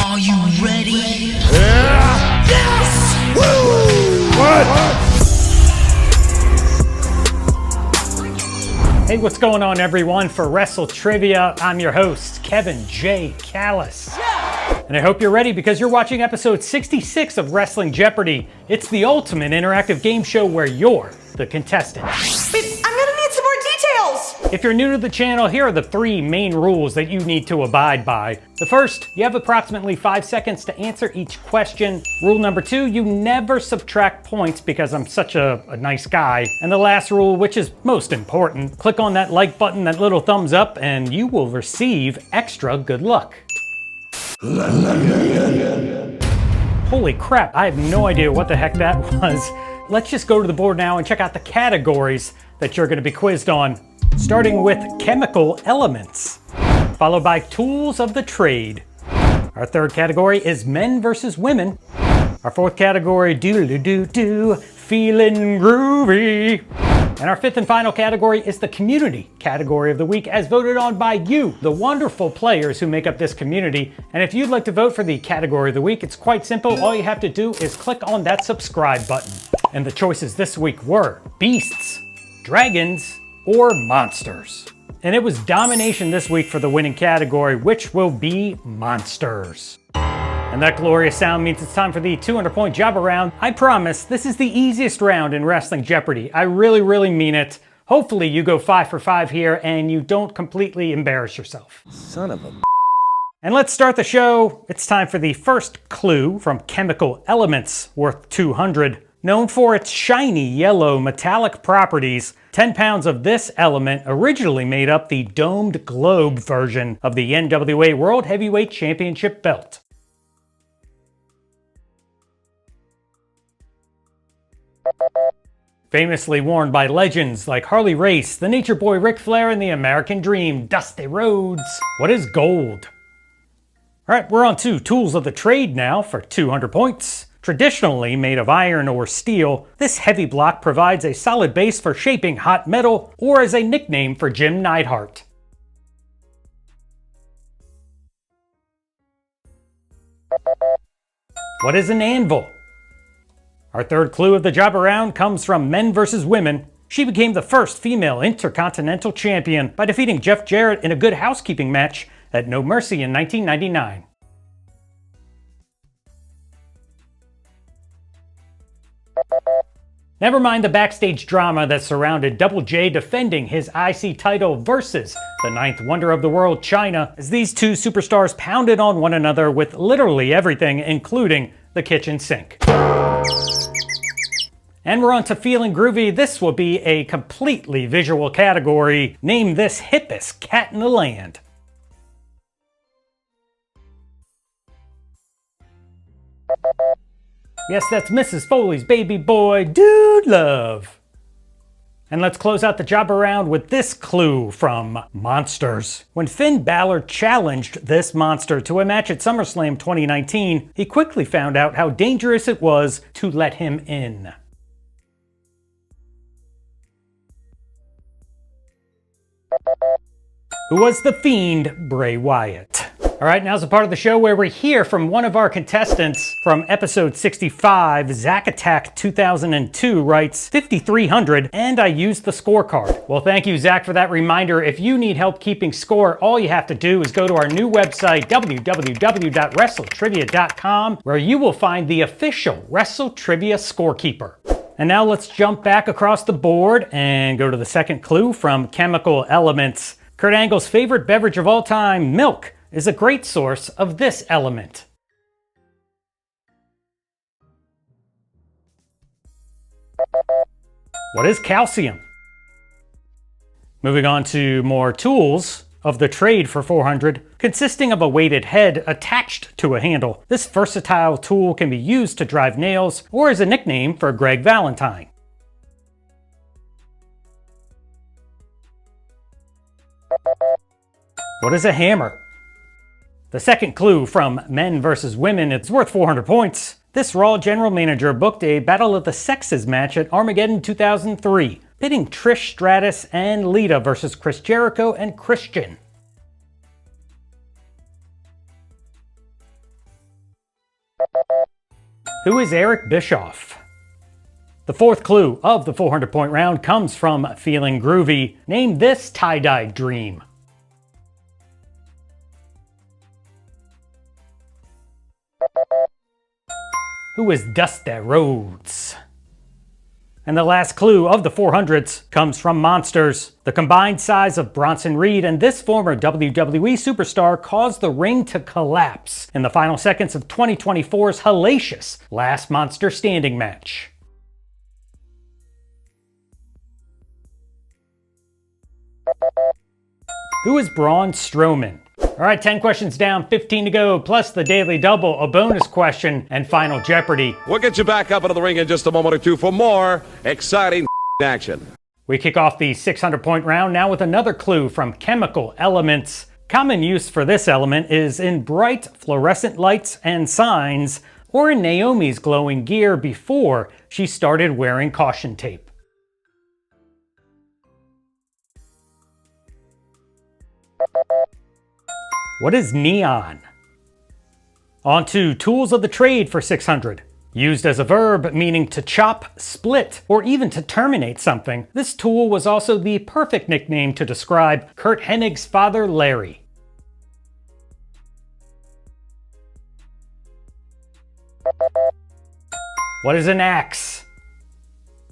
Are you ready? Yes! Woo! What? Hey, what's going on, everyone? For WrestleTrivia, I'm your host, Kevin J. Callis. And I hope you're ready because you're watching episode 66 of Wrestling Jeopardy. It's the ultimate interactive game show where you're the contestant. Wait, I'm gonna need some more details! If you're new to the channel, here are the 3 main rules that you need to abide by. The first, you have approximately 5 seconds to answer each question. Rule number 2, you never subtract points because I'm such a nice guy. And the last rule, which is most important, click on that like button, that little thumbs up, and you will receive extra good luck. Holy crap, I have no idea what the heck that was. Let's just go to the board now and check out the categories that you're going to be quizzed on. Starting with chemical elements, followed by tools of the trade. Our third category is men versus women. Our fourth category, feeling groovy. And our fifth and final category is the community category of the week, as voted on by you, the wonderful players who make up this community. And if you'd like to vote for the category of the week, it's quite simple. All you have to do is click on that subscribe button. And the choices this week were beasts, dragons, or monsters. And it was domination this week for the winning category, which will be monsters. And that glorious sound means it's time for the 200-point Jabba round. I promise, this is the easiest round in Wrestling Jeopardy. I really mean it. Hopefully you go 5 for 5 here and you don't completely embarrass yourself. Son of a... And let's start the show. It's time for the first clue from Chemical Elements, worth 200. Known for its shiny yellow metallic properties, 10 pounds of this element originally made up the domed globe version of the NWA World Heavyweight Championship belt. Famously worn by legends like Harley Race, the Nature Boy Ric Flair, and the American Dream, Dusty Rhodes. What is gold? All right, we're on to tools of the trade now for 200 points. Traditionally made of iron or steel, this heavy block provides a solid base for shaping hot metal, or as a nickname for Jim Neidhart. What is an anvil? Our third clue of the Jabba round comes from men versus women. She became the first female Intercontinental Champion by defeating Jeff Jarrett in a Good Housekeeping match at No Mercy in 1999. Never mind the backstage drama that surrounded Double J defending his IC title versus the 9th wonder of the world, China, as these two superstars pounded on one another with literally everything, including the kitchen sink. And we're on to feeling groovy. This will be a completely visual category. Name this hippest cat in the land. Yes, that's Mrs. Foley's baby boy, Dude Love. And let's close out the Jabba round with this clue from Monsters. When Finn Balor challenged this monster to a match at SummerSlam 2019, he quickly found out how dangerous it was to let him in. Who was the Fiend Bray Wyatt? All right, now's the part of the show where we hear from one of our contestants. From episode 65, Zack Attack 2002 writes 5,300, and I used the scorecard. Well, thank you, Zack, for that reminder. If you need help keeping score, all you have to do is go to our new website, www.WrestleTrivia.com, where you will find the official WrestleTrivia scorekeeper. And now let's jump back across the board and go to the second clue from Chemical Elements. Kurt Angle's favorite beverage of all time, milk, is a great source of this element. What is calcium? Moving on to more tools of the trade for 400, consisting of a weighted head attached to a handle. This versatile tool can be used to drive nails or as a nickname for Greg Valentine. What is a hammer? The second clue from Men vs. Women, it's worth 400 points. This Raw general manager booked a Battle of the Sexes match at Armageddon 2003, pitting Trish Stratus and Lita versus Chris Jericho and Christian. Who is Eric Bischoff? The fourth clue of the 400-point round comes from Feeling Groovy. Name this tie-dye dream. Who is Dusty Rhodes? And the last clue of the 400s comes from Monsters. The combined size of Bronson Reed and this former WWE superstar caused the ring to collapse in the final seconds of 2024's hellacious Last Monster Standing match. Who is Braun Strowman? All right, 10 questions down, 15 to go, plus the Daily Double, a bonus question, and final Jeopardy. We'll get you back up into the ring in just a moment or two for more exciting action. We kick off the 600-point round now with another clue from Chemical Elements. Common use for this element is in bright fluorescent lights and signs, or in Naomi's glowing gear before she started wearing caution tape. What is neon? On to tools of the trade for 600. Used as a verb meaning to chop, split, or even to terminate something, this tool was also the perfect nickname to describe Kurt Hennig's father, Larry. What is an axe?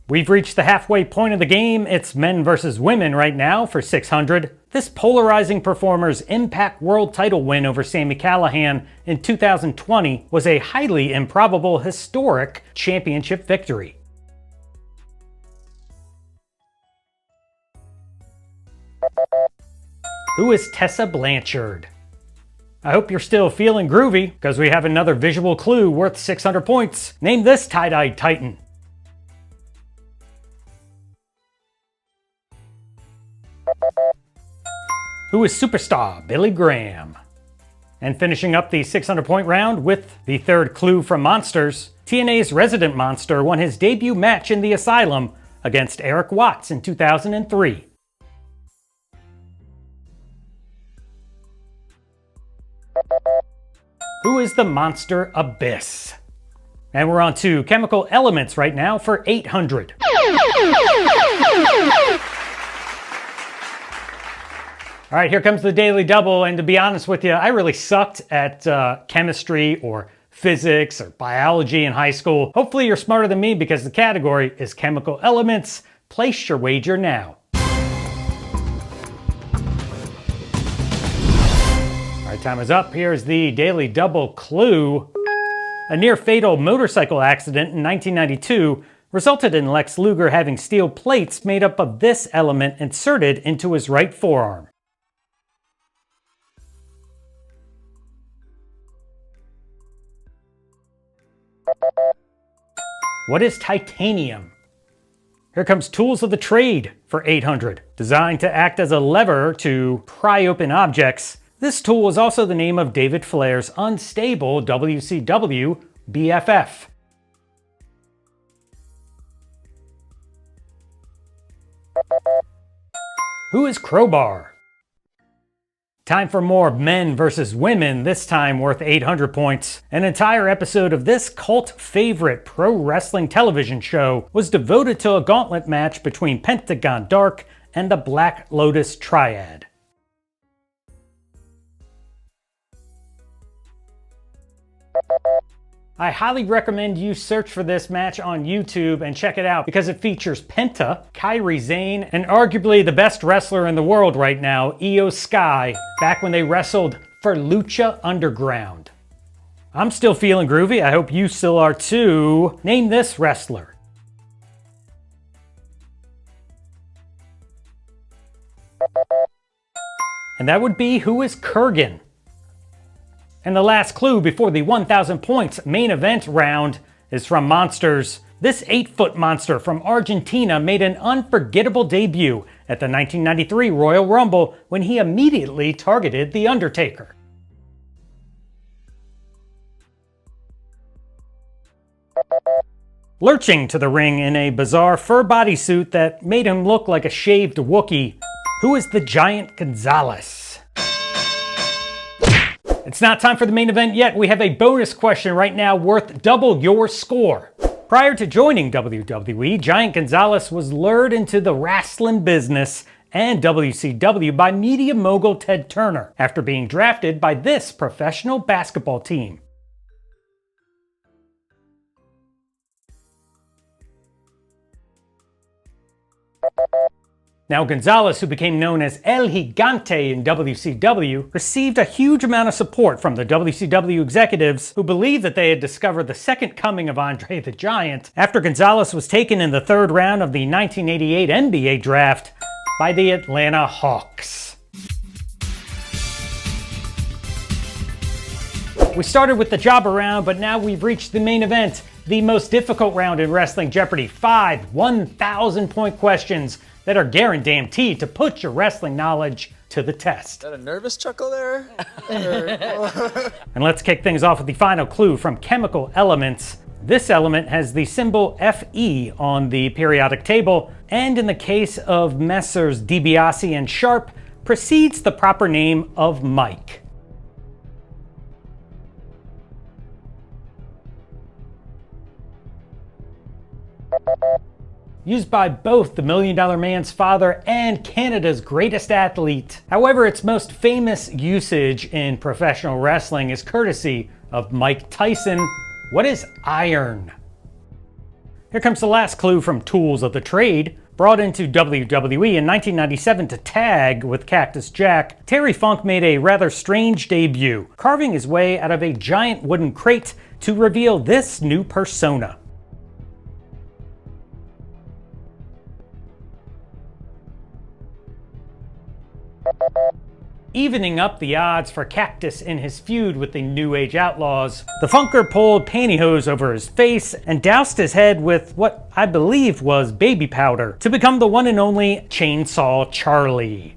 We've reached the halfway point of the game. It's men versus women right now for 600. This polarizing performer's Impact World title win over Sami Callihan in 2020 was a highly improbable, historic championship victory. Who is Tessa Blanchard? I hope you're still feeling groovy, because we have another visual clue worth 600 points. Name this tie-dyed titan. Who is superstar Billy Graham? And finishing up the 600-point round with the third clue from Monsters, TNA's Resident Monster won his debut match in the Asylum against Eric Watts in 2003. Who is the Monster Abyss? And we're on to Chemical Elements right now for 800. All right, here comes the Daily Double, and to be honest with you, I really sucked at chemistry or physics or biology in high school. Hopefully you're smarter than me because the category is Chemical Elements. Place your wager now. All right, time is up. Here's the Daily Double clue. A near-fatal motorcycle accident in 1992 resulted in Lex Luger having steel plates made up of this element inserted into his right forearm. What is titanium? Here comes tools of the trade for 800. Designed to act as a lever to pry open objects, this tool is also the name of David Flair's unstable WCW BFF. Who is Crowbar? Time for more men versus women, this time worth 800 points. An entire episode of this cult favorite pro wrestling television show was devoted to a gauntlet match between Pentagon Dark and the Black Lotus Triad. I highly recommend you search for this match on YouTube and check it out because it features Penta, Kairi Sane, and arguably the best wrestler in the world right now, Io Sky, back when they wrestled for Lucha Underground. I'm still feeling groovy. I hope you still are too. Name this wrestler. And that would be who is Kurgan. And the last clue before the 1,000 points main event round is from Monsters. This 8-foot monster from Argentina made an unforgettable debut at the 1993 Royal Rumble when he immediately targeted The Undertaker. Lurching to the ring in a bizarre fur bodysuit that made him look like a shaved Wookiee, who is the Giant Gonzalez? It's not time for the main event yet. We have a bonus question right now worth double your score. Prior to joining WWE, Giant Gonzalez was lured into the wrestling business and WCW by media mogul Ted Turner after being drafted by this professional basketball team. Now, Gonzalez, who became known as El Gigante in WCW, received a huge amount of support from the WCW executives who believed that they had discovered the second coming of Andre the Giant after Gonzalez was taken in the third round of the 1988 NBA draft by the Atlanta Hawks. We started with the jobber round, but now we've reached the main event, the most difficult round in Wrestling Jeopardy! 5 1,000-point questions that are guaranteed to put your wrestling knowledge to the test. Is that a nervous chuckle there? And let's kick things off with the final clue from Chemical Elements. This element has the symbol Fe on the periodic table, and in the case of Messrs. DiBiase and Sharp, precedes the proper name of Mike. Used by both the Million Dollar Man's father and Canada's greatest athlete. However, its most famous usage in professional wrestling is courtesy of Mike Tyson. What is iron? Here comes the last clue from Tools of the Trade. Brought into WWE in 1997 to tag with Cactus Jack, Terry Funk made a rather strange debut, carving his way out of a giant wooden crate to reveal this new persona. Evening up the odds for Cactus in his feud with the New Age Outlaws, the Funker pulled pantyhose over his face and doused his head with what I believe was baby powder to become the one and only Chainsaw Charlie.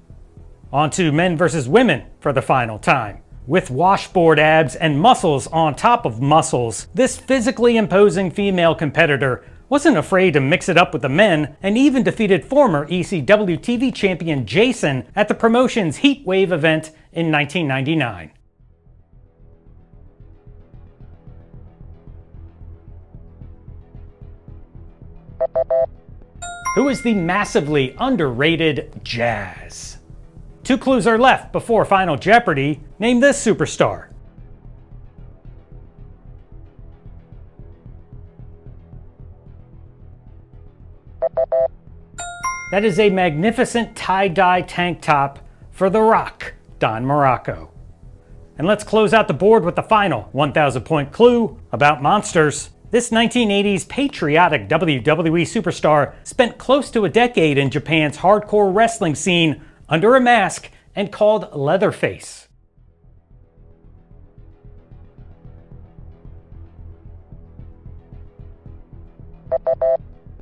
On to men versus women for the final time. With washboard abs and muscles on top of muscles, this physically imposing female competitor wasn't afraid to mix it up with the men, and even defeated former ECW TV champion Jason at the promotion's Heat Wave event in 1999. Who is the massively underrated Jazz? 2 clues are left before Final Jeopardy. Name this superstar. That is a magnificent tie-dye tank top for The Rock, Don Morocco. And let's close out the board with the final 1,000-point clue about monsters. This 1980s patriotic WWE superstar spent close to a decade in Japan's hardcore wrestling scene under a mask and called Leatherface.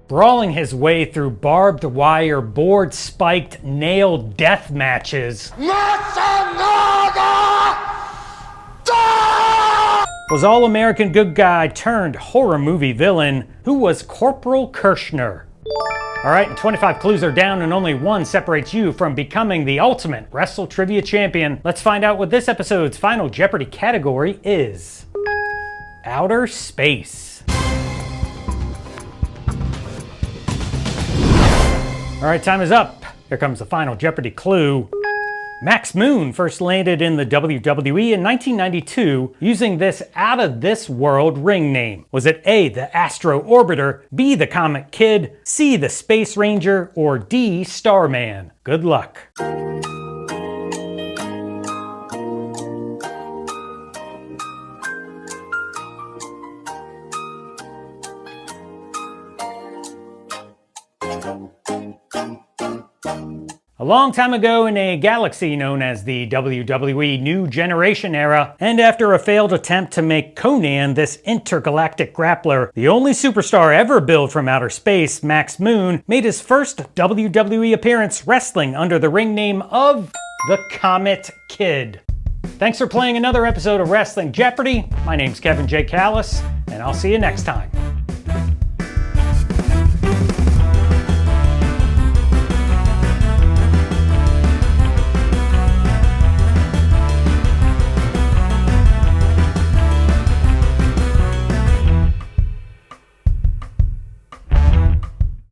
Brawling his way through barbed wire, board-spiked nail death matches was All-American good guy turned horror movie villain who was Corporal Kirshner. Alright, and 25 clues are down and only one separates you from becoming the ultimate WrestleTrivia champion. Let's find out what this episode's Final Jeopardy category is. Outer space. Alright, time is up. Here comes the Final Jeopardy clue. Max Moon first landed in the WWE in 1992 using this out-of-this-world ring name. Was it A, the Astro Orbiter, B, the Comet Kid, C, the Space Ranger, or D, Starman? Good luck. A long time ago in a galaxy known as the WWE New Generation era, and after a failed attempt to make Conan this intergalactic grappler, the only superstar ever billed from outer space, Max Moon, made his first WWE appearance wrestling under the ring name of the Comet Kid. Thanks for playing another episode of Wrestling Jeopardy! My name's Kevin J. Callis, and I'll see you next time.